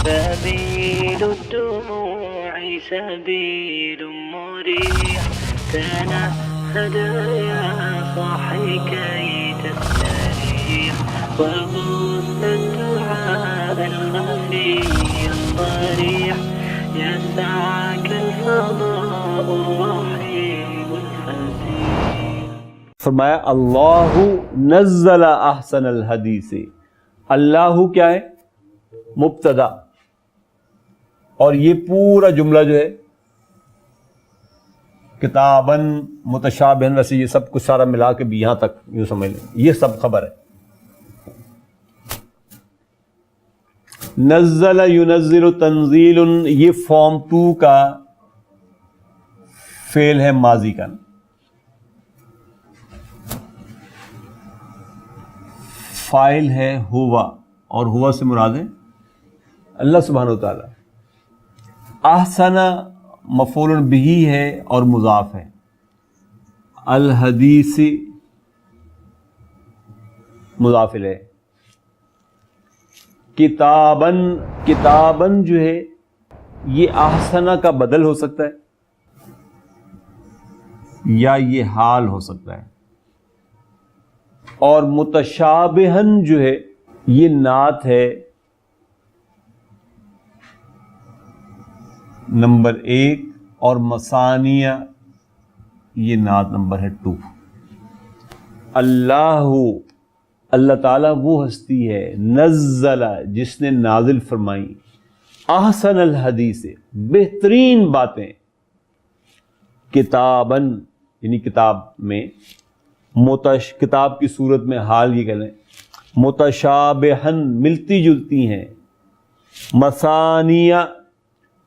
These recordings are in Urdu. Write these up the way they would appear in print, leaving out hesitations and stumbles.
سبيل الدموع سبيل مريح تنهد يا صاحي كي تستريح وغص الدعاء الخفي الصريح يسعك الفضاء الرحيم الفسيح. فرمایا اللہ نزل احسن الحدیث. اللہ کیا ہے؟ مبتدا. اور یہ پورا جملہ جو ہے کتاباً متشابہاً، ویسے یہ سب کچھ سارا ملا کے بھی یہاں تک یوں سمجھ لیں یہ سب خبر ہے. نزل ینزل تنزیل، یہ فارم 2 کا فعل ہے ماضی کا. فاعل ہے ہوا، اور ہوا سے مراد ہے اللہ سبحانہ و تعالی. احسن مفعول بہ ہے اور مضاف ہے. الحدیث مضاف الیہ. کتاباً، کتاباً جو ہے یہ احسن کا بدل ہو سکتا ہے یا یہ حال ہو سکتا ہے. اور متشابہن جو ہے یہ نعت ہے نمبر 1، اور مثانیہ یہ نعت نمبر ہے 2. اللہ، اللہ تعالیٰ وہ ہستی ہے نزل جس نے نازل فرمائی احسن الحدیث بہترین باتیں، کتاباً یعنی کتاب میں، کتاب کی صورت میں حال یہ کہہ لیں، متشابہن ملتی جلتی ہیں، مثانیہ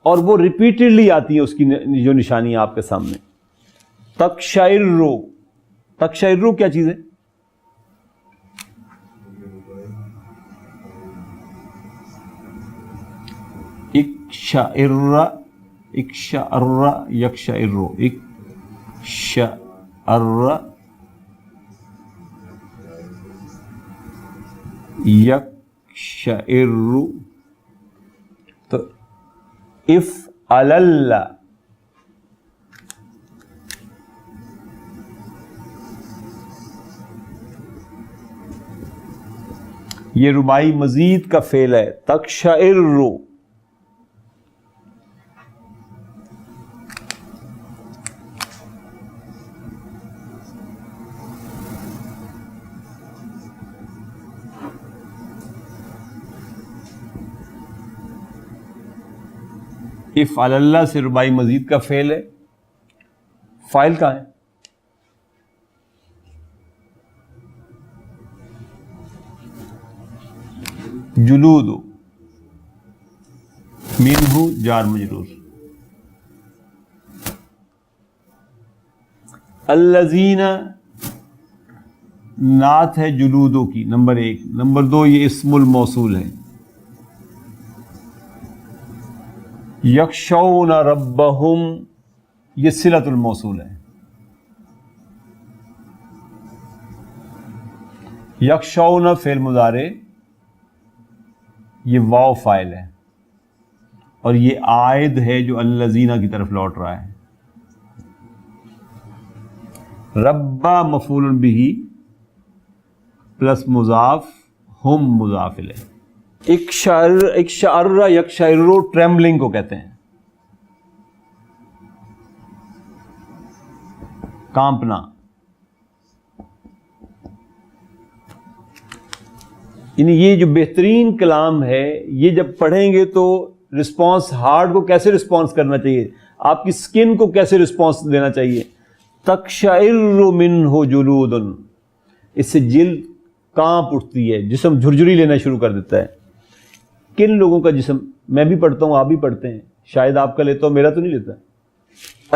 اور وہ ریپیٹڈلی آتی ہیں اس کی جو نشانیاں آپ کے سامنے. تقشعر، تقشعر کیا چیز ہے؟ اکشعر، اکشعر یکشعر، اکشعر یکشعر. تو افعلل، یہ رباعی مزید کا فعل ہے. تقشعر، افعل اللہ سے رباعی مزید کا فعل ہے. فاعل کہاں ہے؟ جلود، منہ جار مجرور. الذین نعت ہے جلودوں کی نمبر 1. نمبر 2 یہ اسم الموصول ہے. یخشون ربہم یہ صلۃ الموصول ہے. یخشون فعل مضارع، یہ واو فاعل ہے، اور یہ عائد ہے جو الذین کی طرف لوٹ رہا ہے. ربا مفعول بہ پلس مضاف، ہم مضاف الیہ. اکشعر یکشعر ٹریمبلنگ کو کہتے ہیں، کانپنا. یعنی یہ جو بہترین کلام ہے یہ جب پڑھیں گے تو رسپانس ہارٹ کو کیسے رسپانس کرنا چاہیے، آپ کی سکن کو کیسے رسپانس دینا چاہیے. تقشعر منہ جلود، اس سے جلد کانپ اٹھتی ہے، جسم جھرجھری لینا شروع کر دیتا ہے. کن لوگوں کا جسم؟ میں بھی پڑھتا ہوں، آپ بھی پڑھتے ہیں، شاید آپ کا لیتا ہوں، میرا تو نہیں لیتا.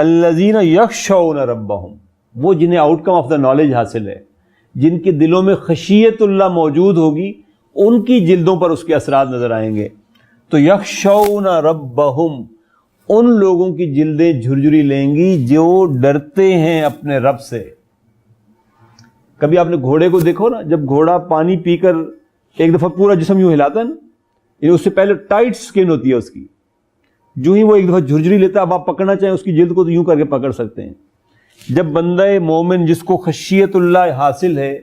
الذین یخشون ربہم، وہ جنہیں out come of the knowledge حاصل ہے، جن کے دلوں میں خشیت اللہ موجود ہوگی، ان کی جلدوں پر اس کے اثرات نظر آئیں گے. تو یخشون ربہم، ان لوگوں کی جلدیں جھرجھری لیں گی جو ڈرتے ہیں اپنے رب سے. کبھی آپ نے گھوڑے کو دیکھو نا، جب گھوڑا پانی پی کر ایک دفعہ پورا جسم یوں ہلاتا ہے نا، اس سے پہلے ٹائٹ سکن ہوتی ہے اس کی. جو ہی وہ ایک دفعہ جھرجھری لیتا ہے, اب آپ پکڑنا چاہیں اس کی جلد کو تو یوں کر کے پکڑ سکتے ہیں. جب بندہ مومن جس کو خشیت اللہ حاصل ہے,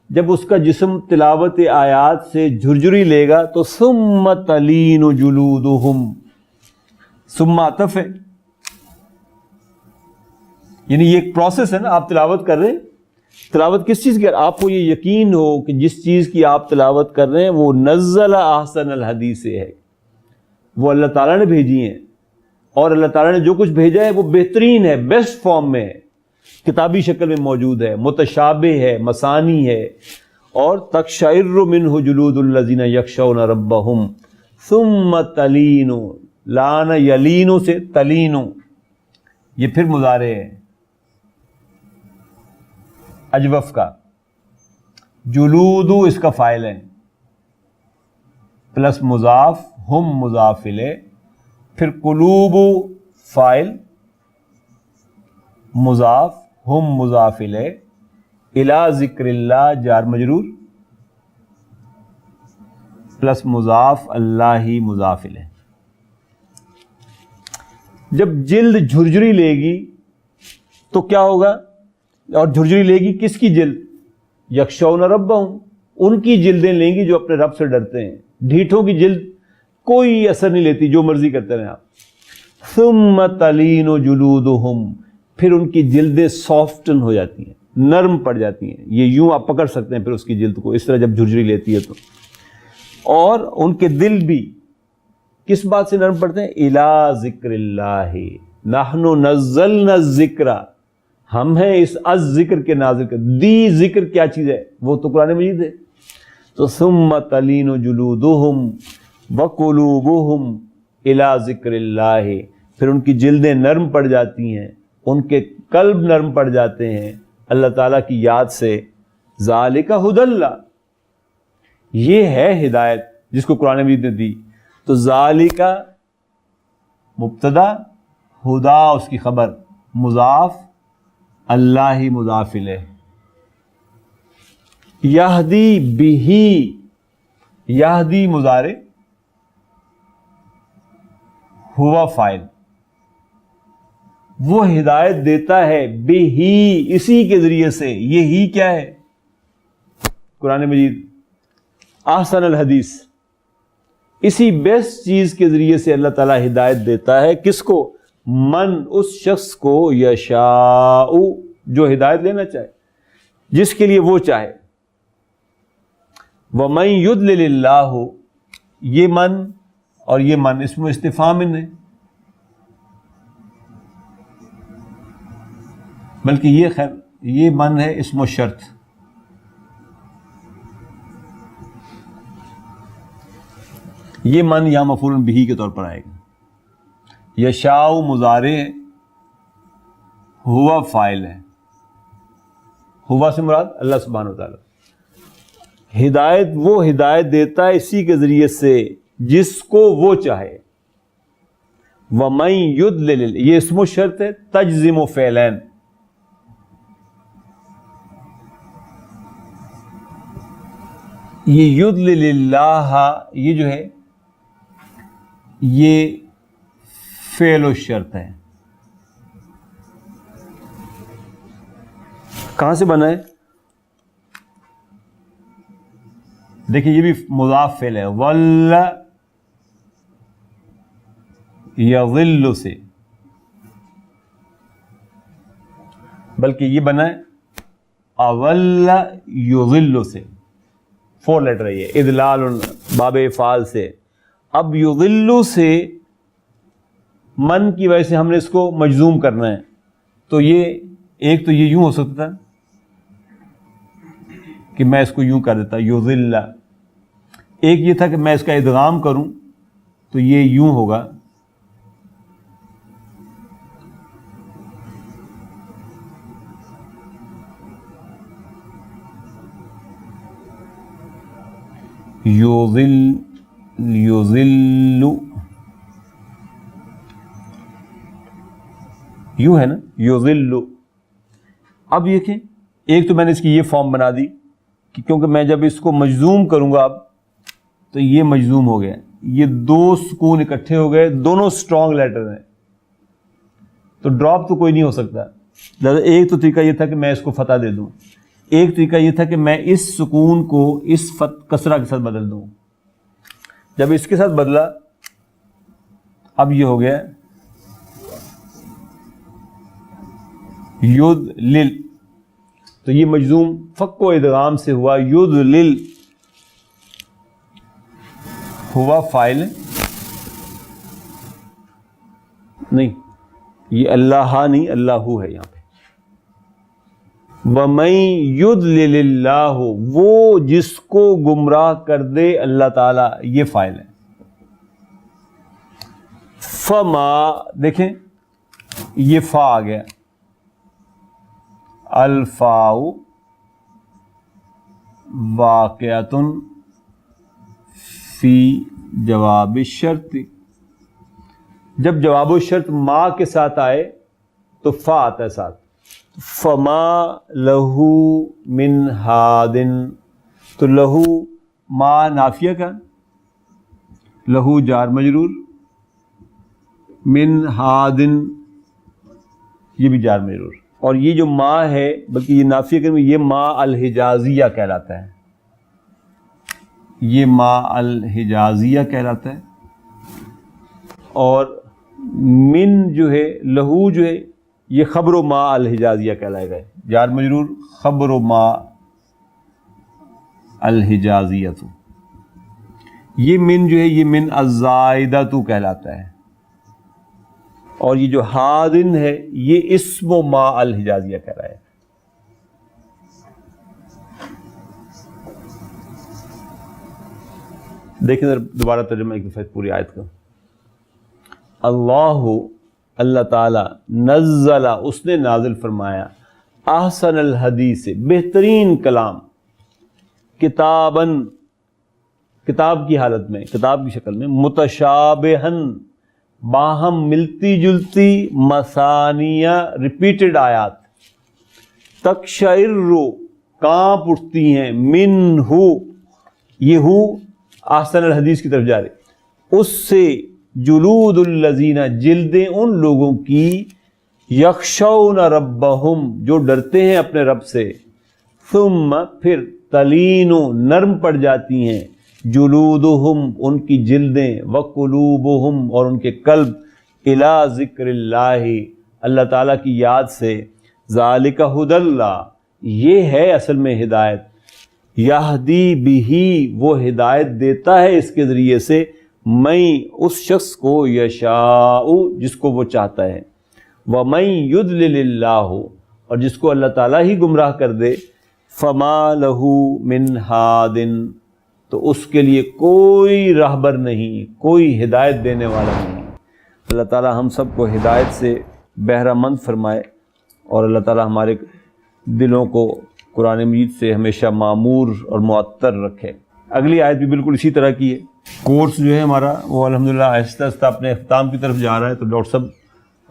جب اس کا جسم تلاوت آیات سے جھرجھری لے گا تو ثم تلین جلودہم, ثم عطف ہے, یعنی یہ ایک پروسیس ہے نا. آپ تلاوت کر رہے ہیں, تلاوت کس چیز کی, آپ کو یہ یقین ہو کہ جس چیز کی آپ تلاوت کر رہے ہیں وہ نزل احسن الحدیث سے ہے, وہ اللہ تعالیٰ نے بھیجی ہیں, اور اللہ تعالیٰ نے جو کچھ بھیجا ہے وہ بہترین ہے, بیسٹ فارم میں ہے, کتابی شکل میں موجود ہے, متشابہ ہے, مثانی ہے. اور تقشعر منہ جلود الذین یخشون ربہم ثم تلین, لان یلین سے تلین, یہ پھر مضارع ہے اجوف کا. جلود اس کا فاعل ہے, پلس مضاف, ہم مضاف الیہ, پھر قلوب فاعل, مضاف, ہم مضاف الیہ, الی ذکر اللہ جار مجرور, پلس مضاف اللہ مضاف الیہ. جب جلد جھرجھری لے گی تو کیا ہوگا, اور جھرجھری لے گی کس کی جلد, یخشون ربہم, ان کی جلدیں لیں گی جو اپنے رب سے ڈرتے ہیں. ڈھیٹوں کی جلد کوئی اثر نہیں لیتی, جو مرضی کرتے رہیں آپ. ثم تلین جلودہم, پھر ان کی جلدیں سافٹن ہو جاتی ہیں, نرم پڑ جاتی ہیں. یہ یوں آپ پکڑ سکتے ہیں پھر اس کی جلد کو, اس طرح جب جھرجھری لیتی ہے تو. اور ان کے دل بھی کس بات سے نرم پڑتے ہیں, الی ذکر اللہ, نحن نزلنا الذکر, ہم ہیں اس از ذکر کے نازل کر. دی ذکر کیا چیز ہے, وہ تو قرآن مجید ہے. تو ثم تلین جلودہم وقلوبہم الی ذکر اللہ, پھر ان کی جلدیں نرم پڑ جاتی ہیں, ان کے قلب نرم پڑ جاتے ہیں اللہ تعالیٰ کی یاد سے. ذالک ھدی اللہ, یہ ہے ہدایت جس کو قرآن مجید نے دی. تو ذالک مبتدا, ہدا اس کی خبر, مضاف, اللہ مضاف الیہ. یہدی بہی, یہدی مضارع, ہوا فاعل, وہ ہدایت دیتا ہے بہی, اسی کے ذریعے سے. یہ ہی کیا ہے, قرآن مجید, احسن الحدیث, اسی بیسٹ چیز کے ذریعے سے اللہ تعالیٰ ہدایت دیتا ہے. کس کو, من, اس شخص کو, یشاء, جو ہدایت لینا چاہے, جس کے لیے وہ چاہے. وَمَن يُضْلِلِ اللَّهُ, یہ من اور یہ من اسم استفہام ہے, بلکہ یہ خیر یہ من ہے اسم و شرط. یہ من یہاں مفعول بہ کے طور پر آئے گا. یشاء مضارع ہے, ہوا فاعل ہے. ہوا سے مراد اللہ سبحانہ و تعالیٰ. ہدایت وہ ہدایت دیتا ہے اسی کے ذریعے سے جس کو وہ چاہے. وَمَن يُضْلِلِ, یہ اسم و شرط ہے, تجزم فعلین. یہ یضلل اللہ, یہ جو ہے یہ فعل و شرط ہے. کہاں سے بنا ہے, دیکھیں یہ بھی مضاف فعل ہے, ول یضل سے, بلکہ یہ بنا ہے اول یضل سے. 4 لیٹر ہے یہ, اضلال باب افعال سے. اب یضل سے من کی وجہ سے ہم نے اس کو مجزوم کرنا ہے, تو یہ ایک تو یہ یوں ہو سکتا ہے کہ میں اس کو یوں کر دیتا یضل. ایک یہ تھا کہ میں اس کا ادغام کروں تو یہ یوں ہوگا, یضل یوں ہے نا, یضل. اب دیکھیں ایک تو میں نے اس کی یہ فارم بنا دی کہ کیونکہ میں جب اس کو مجزوم کروں گا اب تو یہ مجزوم ہو گیا. یہ دو سکون اکٹھے ہو گئے, دونوں اسٹرانگ لیٹر ہیں, تو ڈراپ تو کوئی نہیں ہو سکتا. ایک تو طریقہ یہ تھا کہ میں اس کو فتح دے دوں, ایک طریقہ یہ تھا کہ میں اس سکون کو اس کسرہ کے ساتھ بدل دوں. جب اس کے ساتھ بدلا, اب یہ ہو گیا ید لل, تو یہ مجزوم فک و ادغام سے ہوا. ید لل ہوا فائل نہیں, یہ اللہ نہیں اللہ ہے یہاں پہ. وَمَن يُضْلِلِ اللَّهُ, وہ جس کو گمراہ کر دے اللہ تعالی, یہ فائل ہے. فما, دیکھیں یہ فا آ گیا, الفاء واقعۃ فی جواب الشرط. جب جواب الشرط ما کے ساتھ آئے تو فا آتا ہے ساتھ. فما لہو من ہادن, تو لہو ما نافیہ کا, لہو جار مجرور, من ہادن یہ بھی جار مجرور. اور یہ جو ما ہے, بلکہ یہ نافیہ کے میں, یہ ما الحجازیہ کہلاتا ہے, یہ ما الحجازیہ کہلاتا ہے. اور من جو ہے, لہو جو ہے, یہ خبر و ما الحجازیہ کہلائے گئے, جار مجرور خبر و ما الحجازیہ. تو یہ من جو ہے, یہ من الزائدہ تو کہلاتا ہے. اور یہ جو ہادن ہے, یہ اسم و ما الحجازیہ کہلائے. دیکھیں دوبارہ ترجمہ ایک دفعہ پوری آیت کا. اللہ تعالی نزل, اس نے نازل فرمایا, احسن الحدیث, بہترین کلام, کتاباً, کتاب کی حالت میں, کتاب کی شکل میں, متشابہن, باہم ملتی جلتی, مثانیہ ریپیٹڈ آیات, تقشعر, کانپ اٹھتی ہیں, منہ, یہ ہو احسن الحدیث کی طرف جا رہے, اس سے, جلود الذین, جلدیں ان لوگوں کی, یخشون ربہم, جو ڈرتے ہیں اپنے رب سے, ثم, پھر, تلین, نرم پڑ جاتی ہیں, جلودہم, ان کی جلدیں, وقلوبہم, اور ان کے قلب, الی ذکر اللہ, اللہ تعالیٰ کی یاد سے, ذالک ھدی اللہ, یہ ہے اصل میں ہدایت, یہدی بہ, وہ ہدایت دیتا ہے اس کے ذریعے سے, میں, اس شخص کو, یشاء, جس کو وہ چاہتا ہے, وَمَن یُضْلِلِ اللَّهُ, اور جس کو اللہ تعالیٰ ہی گمراہ کر دے, فَمَا لَهُ مِنْ ہَادٍ, تو اس کے لیے کوئی راہبر نہیں, کوئی ہدایت دینے والا نہیں. اللہ تعالیٰ ہم سب کو ہدایت سے بہرہ مند فرمائے, اور اللہ تعالیٰ ہمارے دلوں کو قرآن مجید سے ہمیشہ معمور اور معطر رکھے. اگلی آیت بھی بالکل اسی طرح کی ہے. کورس جو ہے ہمارا وہ الحمدللہ آہستہ آہستہ اپنے اختتام کی طرف جا رہا ہے, تو ڈاکٹر صاحب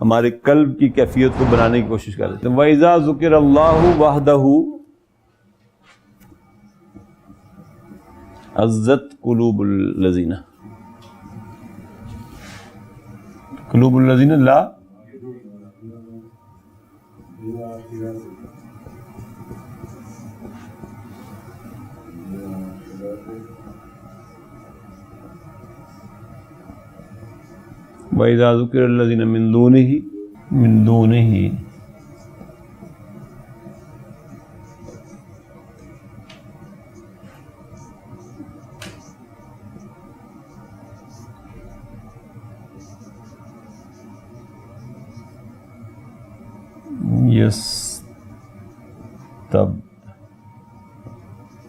ہمارے قلب کی کیفیت کو بنانے کی کوشش کر رہے ہیں. وَإِذَا ذُكِرَ اللَّهُ وَحْدَهُ عَزَّتْ قُلُوبُ الَّذِينَ, قلوب الذین لا, وَإِذَا ذُكِرَ الَّذِينَ مِن دُونِهِ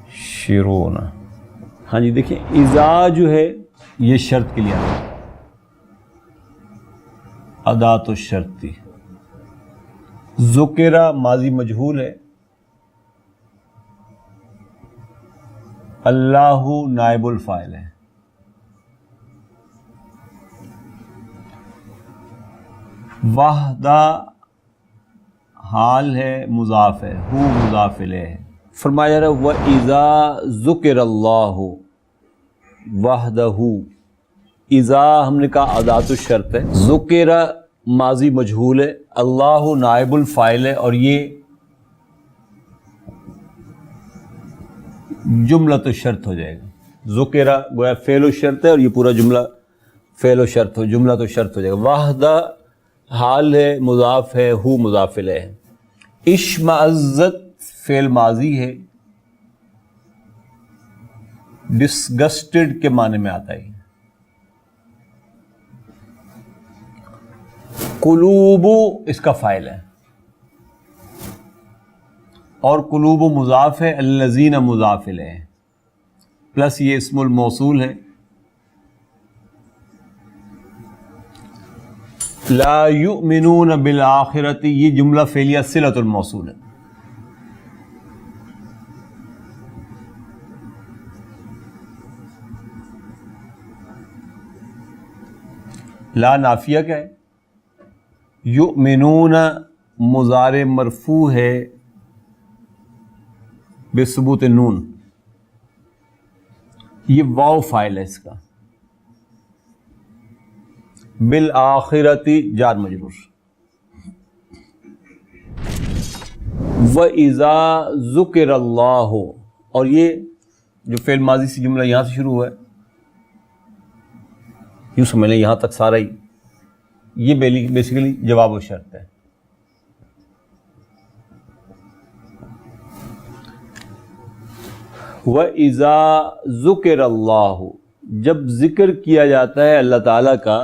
یستبشرون. ہاں جی دیکھیں, اذا جو ہے یہ شرط کے لیے آتا ہے, ادات الشرط تھی. ذکرہ ماضی مجہول ہے, اللہ نائب الفاعل ہے, وحدہ حال ہے, مضاف ہے, ہو مضاف الیہ ہے. فرمایا رہا وَإِذَا ذُكِرَ اللَّهُ, وحدہ، اذا ہم نے کہا ادات الشرط ہے، ذکر ماضی مجہول ہے، اللہ نائب الفاعل ہے، اور یہ جملۃ الشرط ہو جائے گا۔ ذکر گویا فعل الشرط ہے اور یہ پورا جملہ فعل الشرط ہو، جملۃ الشرط ہو جائے گا۔ وحدہ حال ہے، مضاف ہے، ہو مضاف الیہ ہے۔ اشمئزت فعل ماضی ہے، ڈسگسٹڈ کے معنی میں آتا ہے۔ قلوب اس کا فاعل ہے، اور قلوب مضاف ہے، الذین مضاف الیہ پلس یہ اسم الموصول ہے۔ لا یؤمنون بالآخرۃ یہ جملہ فعلیہ صلۃ الموصول ہے۔ لا نافیہ کیا ہے؟ یؤمنون مضارع مرفوع ہے بثبوت نون، یہ واو فاعل ہے اس کا، بالآخرتی جار مجرور۔ وَإِذَا ذُكِرَ اللَّهُ، اور یہ جو فعل ماضی سے جملہ یہاں سے شروع ہوا ہے، یوں سمجھ لیں یہاں تک سارا ہی، یہ بیسیکلی جواب و شرط ہے۔ وَإِذَا ذُكِرَ اللَّهُ، جب ذکر کیا جاتا ہے اللہ تعالیٰ کا،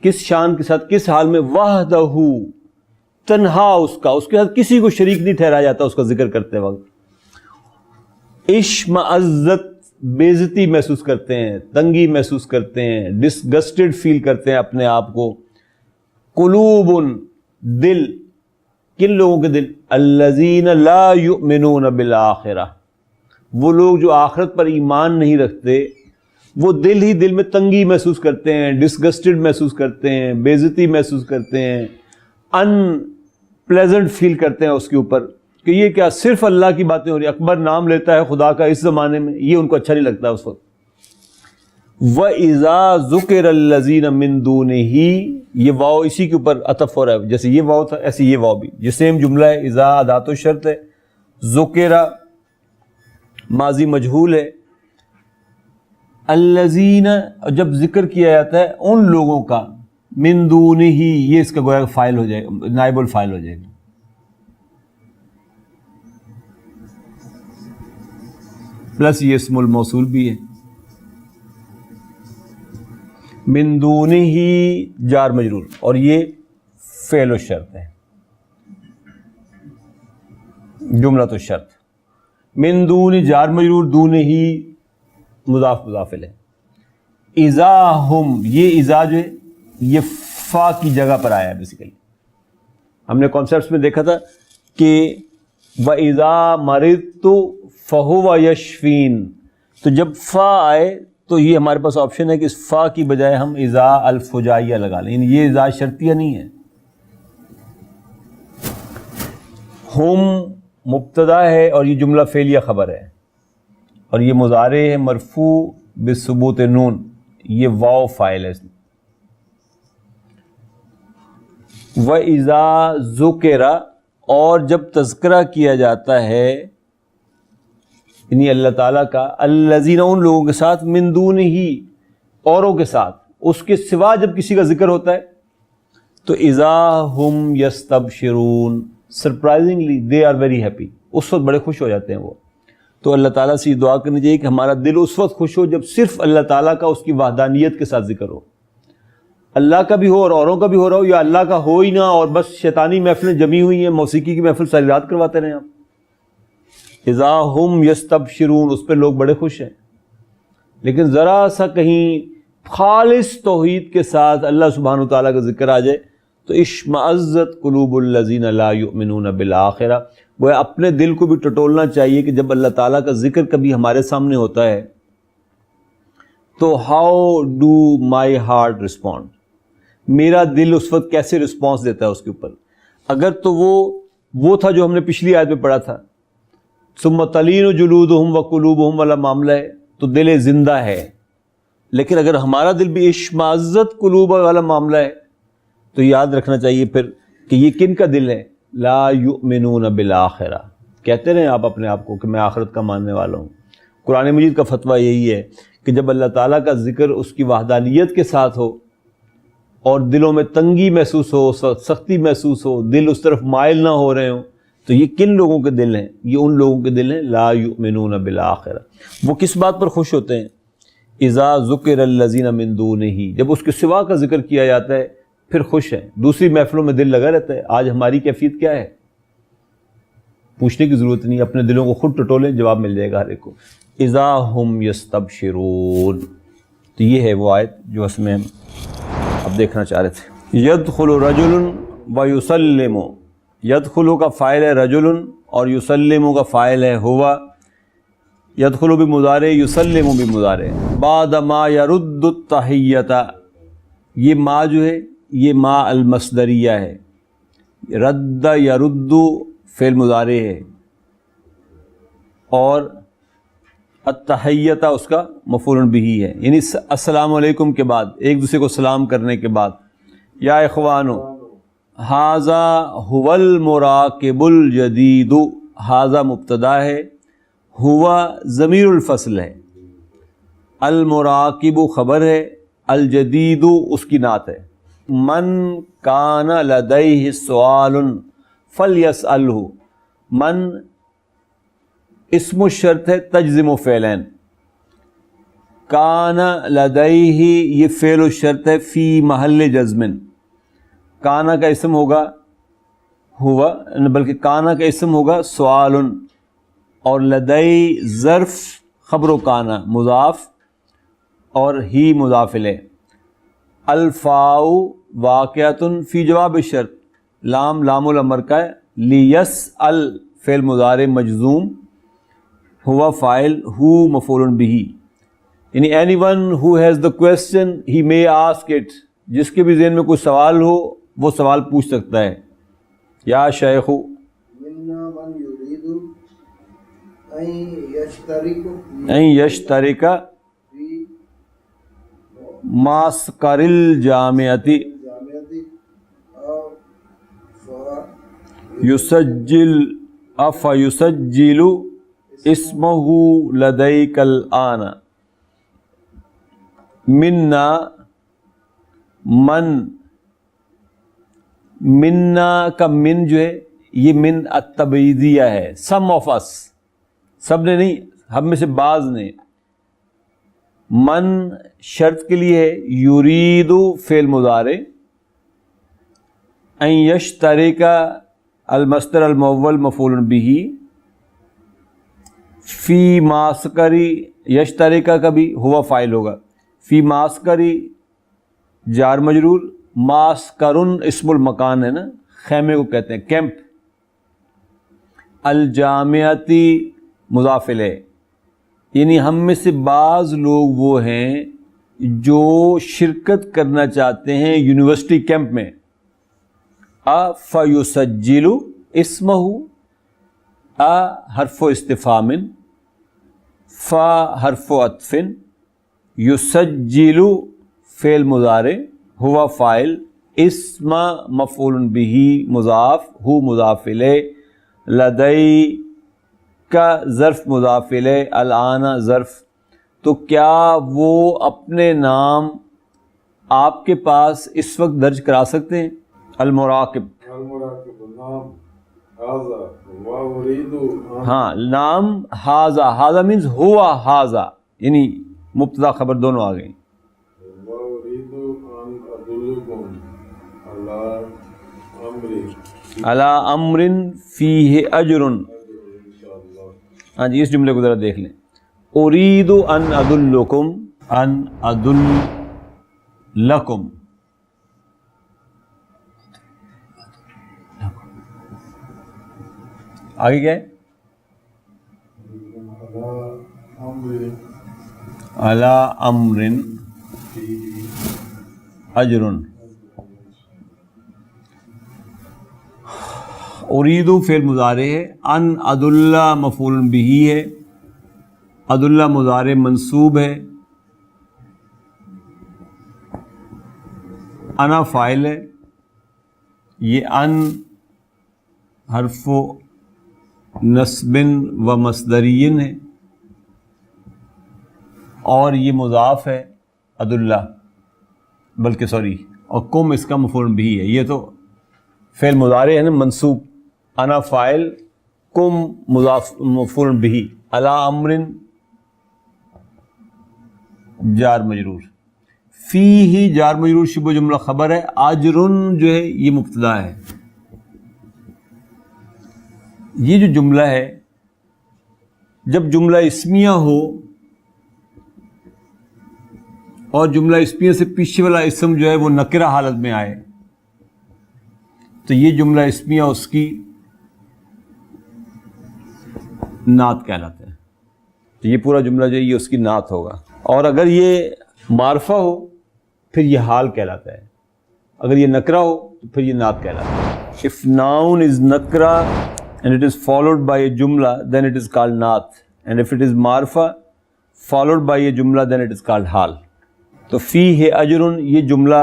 کس شان کے ساتھ، کس حال میں؟ وحدہ، تنہا اس کے ساتھ کسی کو شریک نہیں ٹھہرایا جاتا اس کا ذکر کرتے وقت۔ اشمئزت بے عزتی محسوس کرتے ہیں، تنگی محسوس کرتے ہیں، ڈسگسٹڈ فیل کرتے ہیں اپنے آپ کو۔ قلوب دل، کن لوگوں کے دل؟ الذین لا یؤمنون بالآخرہ، وہ لوگ جو آخرت پر ایمان نہیں رکھتے، وہ دل ہی دل میں تنگی محسوس کرتے ہیں، ڈسگسٹڈ محسوس کرتے ہیں، بے عزتی محسوس کرتے ہیں، ان پلیزنٹ فیل کرتے ہیں اس کے اوپر کہ یہ کیا صرف اللہ کی باتیں ہو رہی ہیں۔ اکبر نام لیتا ہے خدا کا اس زمانے میں، یہ ان کو اچھا نہیں لگتا اس وقت۔ وَإِذَا ذُكِرَ الَّذِينَ مِن دُونِهِ، یہ واو اسی کے اوپر عطف ہو رہا ہے، جیسے یہ واو تھا ایسے یہ واو بھی، یہ سیم جملہ ہے۔ اذا ادات الشرط ہے، ذکر ماضی مجہول ہے، الذین جب ذکر کیا جاتا ہے ان لوگوں کا، من دونہ یہ اس کا گویا فاعل ہو جائے گا، نائب الفاعل ہو جائے گا۔ پلس یہ اسم الموصول بھی ہے، من دونہ جار مجرور، اور یہ فعل الشرط ہے، جملۃ الشرط۔ من دون جار مجرور، دونہ مضاف مضاف الیہ۔ اذا ہم، یہ اذا جو ہے یہ فا کی جگہ پر آیا ہے بیسیکلی۔ ہم نے کانسیپٹس میں دیکھا تھا کہ وَإِذَا مَرِضْتُ فَهُوَ يَشْفِينِ، تو جب فا آئے تو یہ ہمارے پاس آپشن ہے کہ اس فا کی بجائے ہم اذا الفجائیہ لگا لیں، یعنی یہ اذا شرطیہ نہیں ہے۔ ہم مبتدا ہے اور یہ جملہ فعلیہ خبر ہے، اور یہ مضارع ہے مرفوع بثبوت نون، یہ واو فاعل ہے۔ وَإِذَا ذُكِرَ، اور جب تذکرہ کیا جاتا ہے یعنی اللہ تعالیٰ کا، الذین ان لوگوں کے ساتھ، من دونہ اوروں کے ساتھ، اس کے سوا جب کسی کا ذکر ہوتا ہے تو اذا ہم یستبشرون، surprisingly they are very happy, اس وقت بڑے خوش ہو جاتے ہیں وہ۔ تو اللہ تعالیٰ سے یہ دعا کرنی چاہیے کہ ہمارا دل اس وقت خوش ہو جب صرف اللہ تعالیٰ کا اس کی وحدانیت کے ساتھ ذکر ہو، اللہ کا بھی ہو اور اوروں کا بھی ہو رہا ہو، یا اللہ کا ہو ہی نہ اور بس شیطانی محفلیں جمی ہوئی ہیں، موسیقی کی محفل ساری رات کرواتے رہے آپ۔ اذا ہم یستبشرون، اس پہ لوگ بڑے خوش ہیں، لیکن ذرا سا کہیں خالص توحید کے ساتھ اللہ سبحانہ وتعالیٰ کا ذکر آ جائے تو اشمئزت قلوب الذین لا یؤمنون بالآخرہ۔ وہ اپنے دل کو بھی ٹٹولنا چاہیے کہ جب اللہ تعالیٰ کا ذکر کبھی ہمارے سامنے ہوتا ہے تو how do my heart respond, میرا دل اس وقت کیسے رسپانس دیتا ہے اس کے اوپر۔ اگر تو وہ تھا جو ہم نے پچھلی آیت میں پڑھا تھا، ثم تلین جلودہم وقلوبہم والا معاملہ ہے، تو دل زندہ ہے. لیکن اگر ہمارا دل بھی اشمازت قلوب والا معاملہ ہے تو یاد رکھنا چاہیے پھر کہ یہ کن کا دل ہے؟ لا یؤمنون بالآخرہ. کہتے رہیں آپ اپنے آپ کو کہ میں آخرت کا ماننے والا ہوں. قرآن مجید کا فتویٰ یہی ہے کہ جب اللہ تعالیٰ کا ذکر اس کی وحدانیت کے ساتھ ہو اور دلوں میں تنگی محسوس ہو، سختی محسوس ہو، دل اس طرف مائل نہ ہو رہے ہوں، تو یہ کن لوگوں کے دل ہیں؟ یہ ان لوگوں کے دل ہیں لا یؤمنون بالآخرہ. وہ کس بات پر خوش ہوتے ہیں؟ اذا ذکر الذین من دونہ، جب اس کے سوا کا ذکر کیا جاتا ہے پھر خوش ہیں. دوسری محفلوں میں دل لگا رہتا ہے. آج ہماری کیفیت کیا ہے؟ پوچھنے کی ضرورت نہیں، اپنے دلوں کو خود ٹٹولیں، جواب مل جائے گا ہر ایک کو. اذا ہم یستبشرون. تو یہ ہے وہ آیت جو اس میں ہم اب دیکھنا چاہ رہے تھے. یدخل رجل ویسلم. یدخل کا فاعل ہے رجل اور یسلم کا فاعل ہے ہوا. یدخل بھی مضارع، یسلم بھی مضارع. بعد ما یرد التحیۃ، یہ ما جو ہے یہ ما المصدریہ ہے. رد یرد فعل مضارع ہے اور التحیۃ اس کا مفعول بہ ہے، یعنی السلام علیکم کے بعد، ایک دوسرے کو سلام کرنے کے بعد. یا اخوانو ھذا ھو المراقب الجدید. ھذا مبتدا ہے، ہوا ضمیر الفصل ہے، المراقب خبر ہے، الجدید اس کی نعت ہے. من کان لدیہ سؤال فلیسألہ. من اسم الشرط ہے تجزم فعلین. کان لدیہ یہ فعل الشرط ہے فی محل جزم. کانا کا اسم ہوگا ہوا، بلکہ کانا کا اسم ہوگا سؤال، اور لدئی ظرف خبر و کانا مضاف اور ہی مضاف الیہ. الفاء واقعۃ فی جواب الشرط. لام لام الامر کا ہے. لیسأل فعل مضارع مجزوم، ہوا فاعل، ہو مفعول بہ. یعنی any one who has the question he may ask it. جس کے بھی ذہن میں کوئی سوال ہو وہ سوال پوچھ سکتا ہے. یا شیخ این یشترک معسکر الجامعۃ یسجل افیسجل اسمہ لدیک الآن. منا من، منا کا من جو ہے یہ من التبعیدیہ ہے. سم آف اس، سب نے نہیں، ہم میں سے بعض نے. من شرط کے لیے ہے، یرید فعل مضارع، ان یشترک المصدر المؤول مفعول بہ، فی معسکری یشترک کا بھی ہوا فاعل ہوگا. فی معسکری جار مجرور، معسکرن اسم المکان ہے نا، خیمے کو کہتے ہیں کیمپ. الجامعتی مضاف الیہ، یعنی ہم میں سے بعض لوگ وہ ہیں جو شرکت کرنا چاہتے ہیں یونیورسٹی کیمپ میں. فیسجل اسمہ، حرف استفہام، حرف عطف، یسجل فعل مضارع، ہوا فاعل، اسم مفعول بہ مضاف، ہو مضاف الیہ، لدی کا ظرف مضاف الیہ، الآن ظرف. تو کیا وہ اپنے نام آپ کے پاس اس وقت درج کرا سکتے ہیں؟ المراقب نام ھذا و اريد ہاں نام ھذا، ھذا مینز ہوا ھذا، یعنی مبتدا خبر دونوں آ گئیں. و اريد ان ادلكم على امر علی امر فیہ اجر. ہاں جی، اس جملے کو ذرا دیکھ لیں. اريد ان ادلکم، ان ادلکم، آگے کیا ہے؟ علی امر اجر. اريد فعل مضارع ہے، ان ادل مفعول بہ ہے، عدلہ مضارع منصوب ہے، انا فاعل ہے، یہ ان حرف نصب و مصدرین ہے، اور یہ مضاف ہے عدلہ، بلکہ سوری، اور کم اس کا مفعول بھی ہے. یہ تو فعل مضارع ہے نا منصوب، انا فاعل، کم مضاف مفعول بھی، علی امر جار مجرور، فی ہی جار مجرور شبہ جملہ خبر ہے، اجرن جو ہے یہ مبتدا ہے. یہ جو جملہ ہے، جب جملہ اسمیہ ہو اور جملہ اسمیہ سے پیچھے والا اسم جو ہے وہ نکرہ حالت میں آئے تو یہ جملہ اسمیہ اس کی نعت کہلاتا ہے. تو یہ پورا جملہ جو ہے یہ اس کی نعت ہوگا. اور اگر یہ معرفہ ہو پھر یہ حال کہلاتا ہے، اگر یہ نکرہ ہو تو پھر یہ نعت کہلاتا ہے. If noun is nakra and it is followed by a jumla then it is called naat, and if it is marfa followed by a jumla then it is called hal. تو فی ہے اجرن، یہ جملہ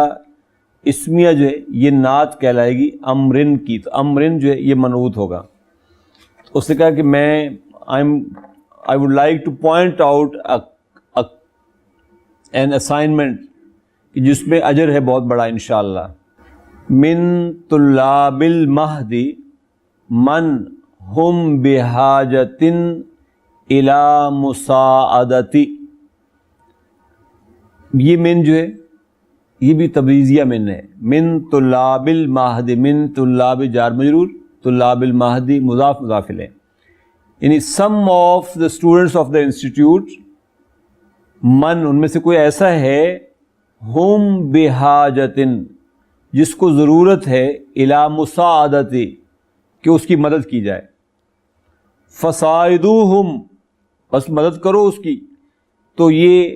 اسمیہ جو ہے یہ نعت کہلائے گی امرن کی. تو امرن جو ہے یہ منعوت ہوگا. اس نے کہا کہ میں I would like to point out an assignment جس میں اجر ہے بہت بڑا انشاءاللہ. من طلاب المہدی من ہم بحاجت الی مساعدتی. یہ من جو ہے یہ بھی تبعیضیہ من ہے. من طلاب المہدی، من طلاب جار مجرور، طلاب المہدی مضاف مضاف الیہ، یعنی sum of the students of the institute, من ان میں سے کوئی ایسا ہے، ہم بحاجتن جس کو ضرورت ہے، الی مساعدتی کہ اس کی مدد کی جائے، فساعدوہم بس مدد کرو اس کی. تو یہ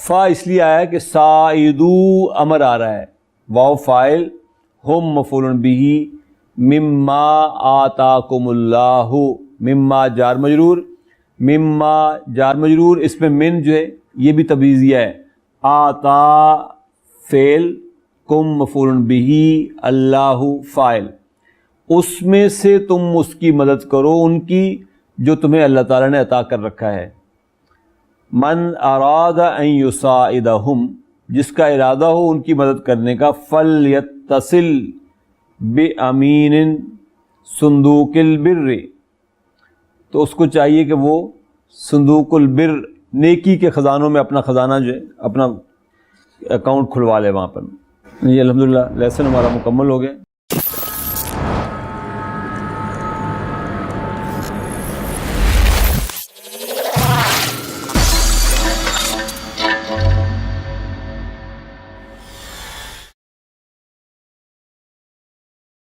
فا اس لیے آیا کہ ساعدو امر آ رہا ہے، واو فاعل، ہم مفعول بہ، مما آتاکم اللہ، مما جار مجرور، مما جار مجرور، اس میں من جو ہے یہ بھی تبعیضیہ ہے. آتا فعل، کم مفعول بہ، اللہ فاعل، اس میں سے تم اس کی مدد کرو ان کی جو تمہیں اللہ تعالیٰ نے عطا کر رکھا ہے. من اراد ان یساعدہم جس کا ارادہ ہو ان کی مدد کرنے کا، فلیتصل بامین صندوق البر، تو اس کو چاہیے کہ وہ صندوق البر نیکی کے خزانوں میں اپنا خزانہ جو ہے اپنا اکاؤنٹ کھلوا لے وہاں پر. یہ الحمدللہ لیسن ہمارا مکمل ہو گیا.